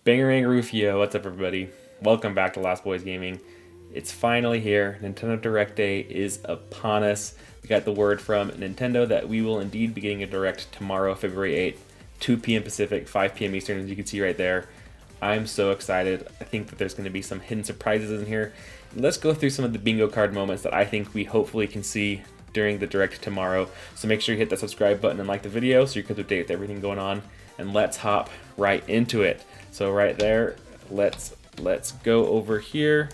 Bangarang Rufio, what's up everybody? Welcome back to Last Boys Gaming. It's finally here. Nintendo Direct Day is upon us. We got the word from Nintendo that we will indeed be getting a Direct tomorrow, February 8th, 2 p.m. Pacific, 5 p.m. Eastern, as you can see right there. I'm so excited. I think that there's going to be some hidden surprises in here. Let's go through some of the bingo card moments that I think we hopefully can see during the Direct tomorrow. So make sure you hit that subscribe button and like the video so you can update with everything going on. And let's hop right into it. So right there, let's go over here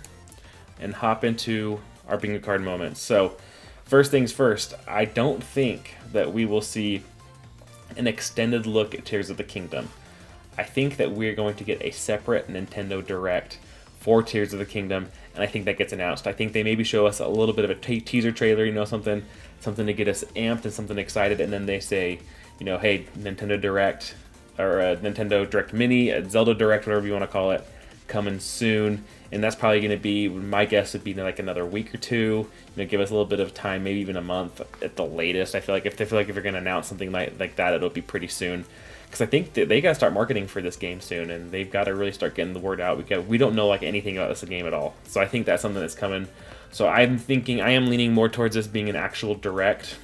and hop into our bingo card moments. So first things first, I don't think that we will see an extended look at Tears of the Kingdom. I think that we're going to get a separate Nintendo Direct for Tears of the Kingdom, and I think that gets announced. I think they maybe show us a little bit of a teaser trailer, you know, something to get us amped and something excited, and then they say, you know, hey, Nintendo Direct, or a Nintendo Direct Mini, a Zelda Direct, whatever you want to call it, coming soon. And that's probably going to be, my guess would be like another week or two, you know, give us a little bit of time, maybe even a month at the latest. I feel like if you're going to announce something like that, it'll be pretty soon. Because I think that they got to start marketing for this game soon, and they've got to really start getting the word out. We don't know like anything about this game at all. So I think that's something that's coming. So I am leaning more towards this being an actual Direct,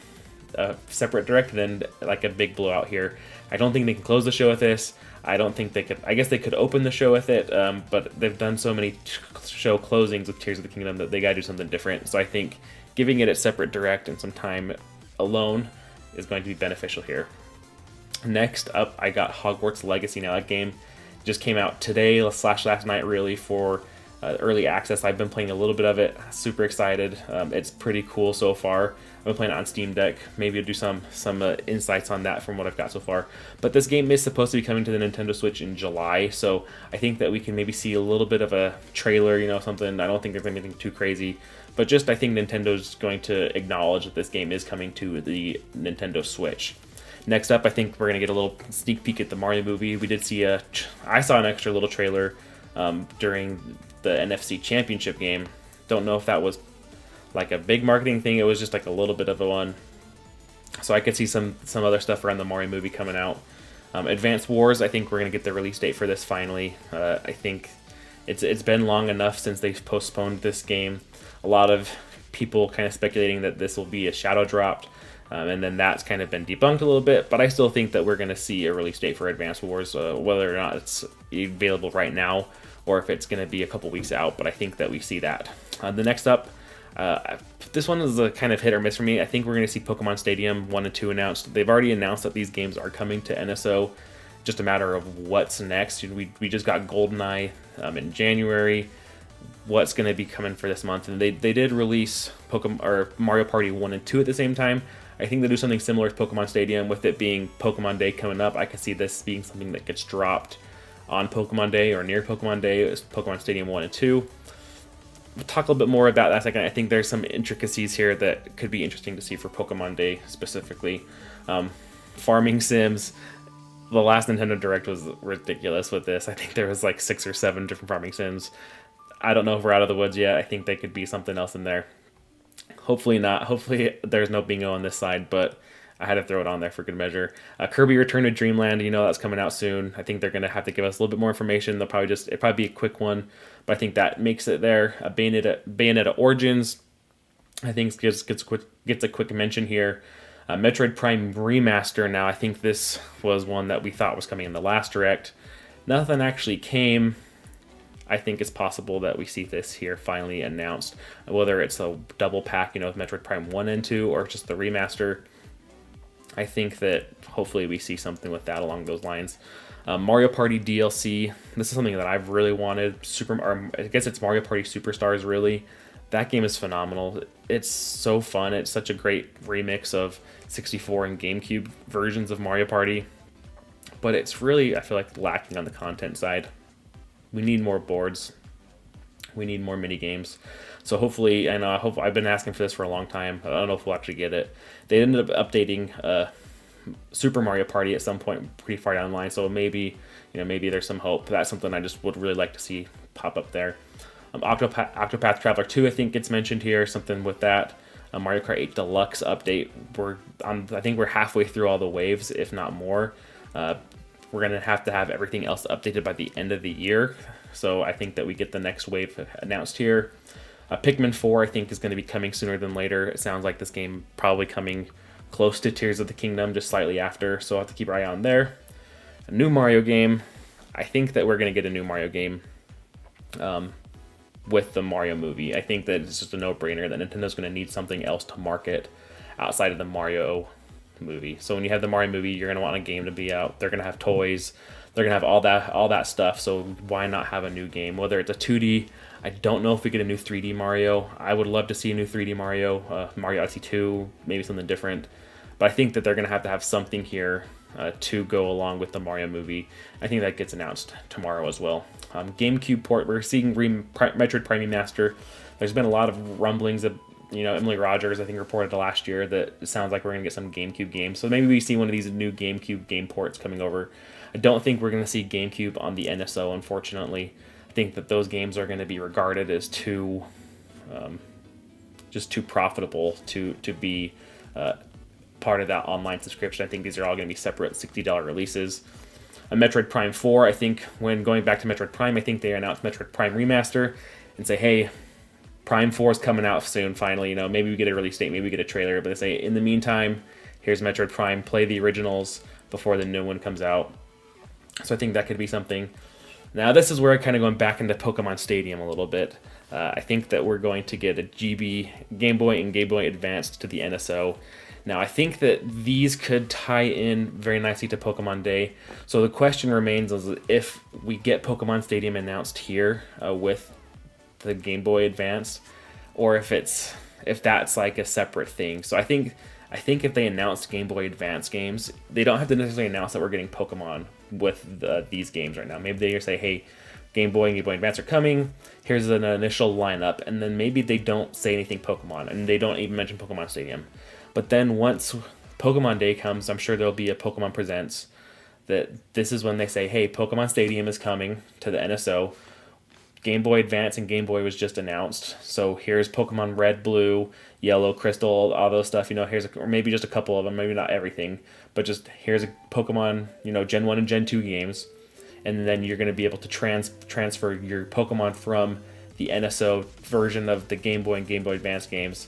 separate Direct, than like a big blowout here. I don't think they can close the show with this. I don't think they could. I guess they could open the show with it, but they've done so many show closings with Tears of the Kingdom that they gotta do something different. So I think giving it a separate Direct and some time alone is going to be beneficial here. Next up, I got Hogwarts Legacy. Now that game just came out today / last night, really, for early access. I've been playing a little bit of it. Super excited. It's pretty cool so far. I've been playing it on Steam Deck. Maybe I'll do some insights on that from what I've got so far. But this game is supposed to be coming to the Nintendo Switch in July, so I think that we can maybe see a little bit of a trailer, you know, something. I don't think there's anything too crazy, but just I think Nintendo's going to acknowledge that this game is coming to the Nintendo Switch. Next up, I think we're going to get a little sneak peek at the Mario movie. We did see I saw an extra little trailer during the NFC Championship game. Don't know if that was like a big marketing thing. It was just like a little bit of a one. So I could see some other stuff around the Mario movie coming out. Advance Wars, I think we're going to get the release date for this finally. I think it's been long enough since they've postponed this game. A lot of people kind of speculating that this will be a shadow dropped. And then that's kind of been debunked a little bit, but I still think that we're going to see a release date for Advance Wars, whether or not it's available right now or if it's going to be a couple weeks out, but I think that we see that. The next up, this one is a kind of hit or miss for me. I think we're going to see Pokemon Stadium 1 and 2 announced. They've already announced that these games are coming to NSO, just a matter of what's next. We just got GoldenEye in January. What's going to be coming for this month? And they did release Pokemon or Mario Party 1 and 2 at the same time. I think they do something similar to Pokemon Stadium, with it being Pokemon Day coming up. I can see this being something that gets dropped on Pokemon Day or near Pokemon Day. It's Pokemon Stadium 1 and 2. We'll talk a little bit more about that in a second. I think there's some intricacies here that could be interesting to see for Pokemon Day specifically. Farming Sims. The last Nintendo Direct was ridiculous with this. I think there was like 6 or 7 different Farming Sims. I don't know if we're out of the woods yet. I think there could be something else in there. Hopefully not. Hopefully there's no bingo on this side, but I had to throw it on there for good measure. Kirby Return to Dreamland, you know, that's coming out soon. I think they're going to have to give us a little bit more information. It'll probably be a quick one, but I think that makes it there. Bayonetta Origins, I think gets a quick mention here. Metroid Prime Remaster. Now, I think this was one that we thought was coming in the last Direct. Nothing actually came. I think it's possible that we see this here finally announced, whether it's a double pack, you know, with Metroid Prime 1 and 2, or just the remaster. I think that hopefully we see something with that along those lines. Mario Party DLC. This is something that I've really wanted. I guess it's Mario Party Superstars, really. That game is phenomenal. It's so fun. It's such a great remix of 64 and GameCube versions of Mario Party. But it's really, I feel like, lacking on the content side. We need more boards. We need more mini games. So hopefully, and I've been asking for this for a long time. I don't know if we'll actually get it. They ended up updating Super Mario Party at some point pretty far down the line. So maybe there's some hope. That's something I just would really like to see pop up there. Octopath Traveler 2, I think, gets mentioned here. Something with that. Mario Kart 8 Deluxe update. I think we're halfway through all the waves, if not more. we're going to have everything else updated by the end of the year. So I think that we get the next wave announced here. Pikmin 4, I think, is going to be coming sooner than later. It sounds like this game probably coming close to Tears of the Kingdom, just slightly after. So I'll have to keep our eye on there. A new Mario game. I think that we're going to get a new Mario game with the Mario movie. I think that it's just a no-brainer that Nintendo's going to need something else to market outside of the Mario movie. So when you have the Mario movie, you're going to want a game to be out. They're going to have toys. They're going to have all that stuff. So why not have a new game? Whether it's a 2D, I don't know if we get a new 3D Mario. I would love to see a new 3D Mario, Mario Odyssey 2, maybe something different. But I think that they're going to have something here to go along with the Mario movie. I think that gets announced tomorrow as well. GameCube port, we're seeing Metroid Prime Remaster. There's been a lot of rumblings of, Emily Rogers, I think, reported last year that it sounds like we're going to get some GameCube games. So maybe we see one of these new GameCube game ports coming over. I don't think we're going to see GameCube on the NSO, unfortunately. I think that those games are going to be regarded as too profitable to be part of that online subscription. I think these are all going to be separate $60 releases. A Metroid Prime 4, I think when going back to Metroid Prime, I think they announced Metroid Prime Remaster and say, hey, Prime 4 is coming out soon, finally. Maybe we get a release date, maybe we get a trailer, but they say, in the meantime, here's Metroid Prime, play the originals before the new one comes out. So I think that could be something. Now, this is where I'm kind of going back into Pokemon Stadium a little bit. I think that we're going to get a Game Boy and Game Boy Advanced to the NSO. Now, I think that these could tie in very nicely to Pokemon Day. So the question remains is if we get Pokemon Stadium announced here with the Game Boy Advance, or if that's like a separate thing. So I think if they announced Game Boy Advance games, they don't have to necessarily announce that we're getting Pokemon with these games right now. Maybe they just say, hey, Game Boy and Game Boy Advance are coming, here's an initial lineup, and then maybe they don't say anything Pokemon, and they don't even mention Pokemon Stadium. But then once Pokemon Day comes, I'm sure there'll be a Pokemon Presents, that this is when they say, hey, Pokemon Stadium is coming to the NSO. Game Boy Advance and Game Boy was just announced, so here's Pokemon Red, Blue, Yellow, Crystal, all those stuff. Or maybe just a couple of them, maybe not everything, but just here's a Pokemon, Gen 1 and Gen 2 games, and then you're going to be able to transfer your Pokemon from the NSO version of the Game Boy and Game Boy Advance games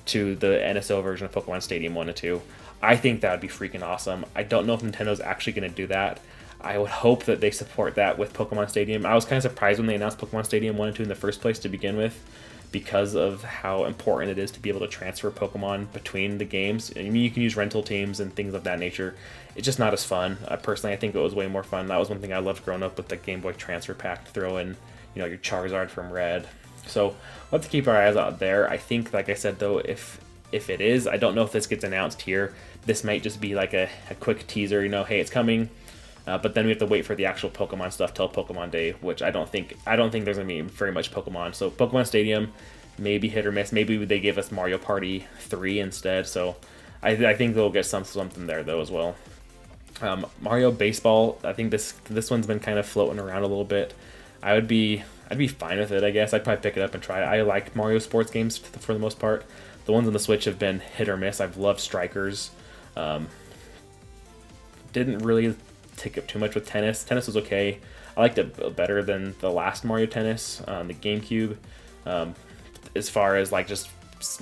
to the NSO version of Pokemon Stadium 1 and 2. I think that would be freaking awesome. I don't know if Nintendo's actually going to do that. I would hope that they support that with Pokemon Stadium. I was kind of surprised when they announced Pokemon Stadium 1 and 2 in the first place to begin with, because of how important it is to be able to transfer Pokemon between the games. I mean, you can use rental teams and things of that nature. It's just not as fun. Personally, I think it was way more fun. That was one thing I loved growing up with the Game Boy Transfer Pack, to throw in, your Charizard from Red. So we'll have to keep our eyes out there. I think, like I said, though, if it is, I don't know if this gets announced here. This might just be like a quick teaser, hey, it's coming. But then we have to wait for the actual Pokemon stuff till Pokemon Day, which I don't think there's gonna be very much Pokemon. So Pokemon Stadium, maybe hit or miss. Maybe they give us Mario Party 3 instead. So I think they'll get something there though as well. Mario Baseball, I think this one's been kind of floating around a little bit. I'd be fine with it, I guess. I'd probably pick it up and try it. I like Mario sports games for the most part. The ones on the Switch have been hit or miss. I've loved Strikers. Didn't really take up too much with Tennis. Tennis was okay. I liked it better than the last Mario Tennis on the GameCube. As far as like just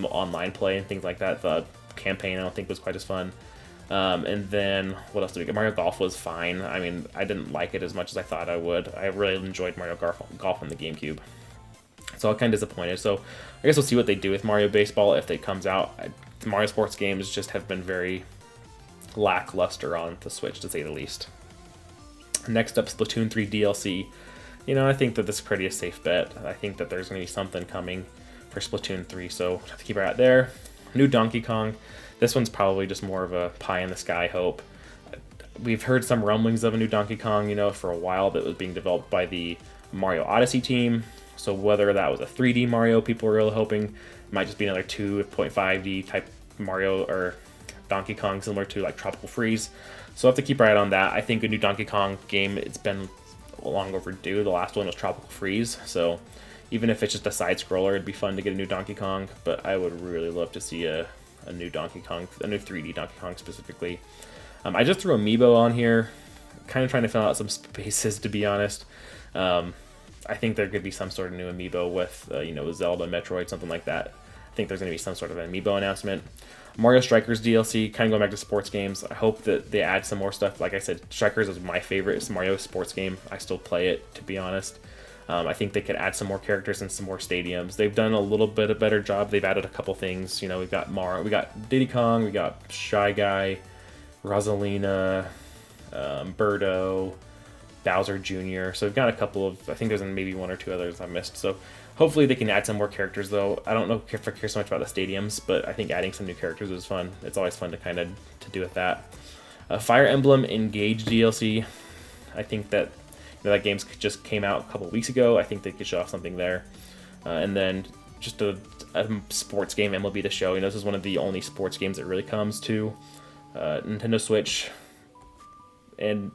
online play and things like that, the campaign I don't think was quite as fun. And then what else did we get? Mario Golf was fine. I mean, I didn't like it as much as I thought I would. I really enjoyed Mario Golf on the GameCube. So I'm kind of disappointed. So I guess we'll see what they do with Mario Baseball if it comes out. The Mario sports games just have been very lackluster on the Switch, to say the least. Next up, Splatoon 3 DLC. I think that this is pretty a safe bet. I think that there's going to be something coming for Splatoon 3, so we'll have to keep our eye out there. New Donkey Kong. This one's probably just more of a pie-in-the-sky hope. We've heard some rumblings of a new Donkey Kong, for a while, that was being developed by the Mario Odyssey team. So whether that was a 3D Mario, people were really hoping, it might just be another 2.5D type Mario or Donkey Kong, similar to like Tropical Freeze. So we'll have to keep our eye on that. I think a new Donkey Kong game, it's been long overdue. The last one was Tropical Freeze, so even if it's just a side-scroller, it'd be fun to get a new Donkey Kong, but I would really love to see a new Donkey Kong, a new 3D Donkey Kong specifically. I just threw Amiibo on here. kind of trying to fill out some spaces, to be honest. I think there could be some sort of new amiibo with, Zelda, Metroid, something like that. I think there's going to be some sort of an amiibo announcement. Mario Strikers DLC, kind of going back to sports games. I hope that they add some more stuff. Like I said, Strikers is my favorite Mario sports game. I still play it, to be honest. I think they could add some more characters and some more stadiums. They've done a little bit of better job. They've added a couple things. We've got Mario, we got Diddy Kong, we got Shy Guy, Rosalina, Birdo, Bowser Jr. So we've got a couple of, I think there's maybe one or two others I missed. So hopefully they can add some more characters, though. I don't know if I care so much about the stadiums, but I think adding some new characters is fun. It's always fun to kind of do with that. Fire Emblem Engage DLC. I think that that game just came out a couple weeks ago. I think they could show off something there. And then just a sports game, MLB The Show. This is one of the only sports games that really comes to Nintendo Switch. And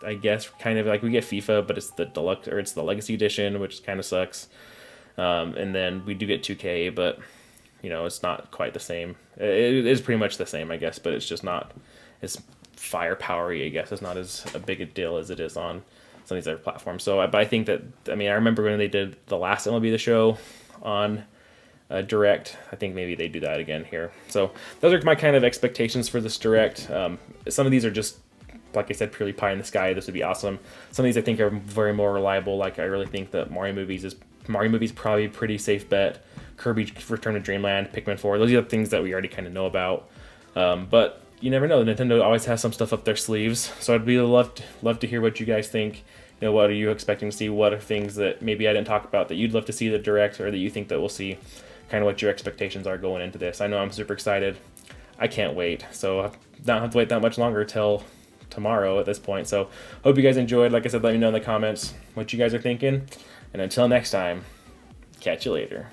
I guess kind of like we get FIFA, but it's the deluxe, or it's the Legacy Edition, which kind of sucks. And then we do get 2K, but it's not quite the same. It is pretty much the same, I guess, but it's just not as firepowery. I guess it's not as a big a deal as it is on some of these other platforms. So, but I think that, I remember when they did the last MLB The Show on Direct. I think maybe they do that again here. So those are my kind of expectations for this Direct. Some of these are just, like I said, purely pie in the sky. This would be awesome. Some of these I think are very more reliable. Like I really think that Mario Movies probably a pretty safe bet. Kirby Return to Dreamland, Pikmin 4. Those are the things that we already kind of know about. But you never know. Nintendo always has some stuff up their sleeves. So I'd love to hear what you guys think. What are you expecting to see? What are things that maybe I didn't talk about that you'd love to see the Direct, or that you think that we'll see? Kind of what your expectations are going into this. I know I'm super excited. I can't wait. So I don't have to wait that much longer till tomorrow at this point. So hope you guys enjoyed. Like I said, let me know in the comments what you guys are thinking. And until next time, catch you later.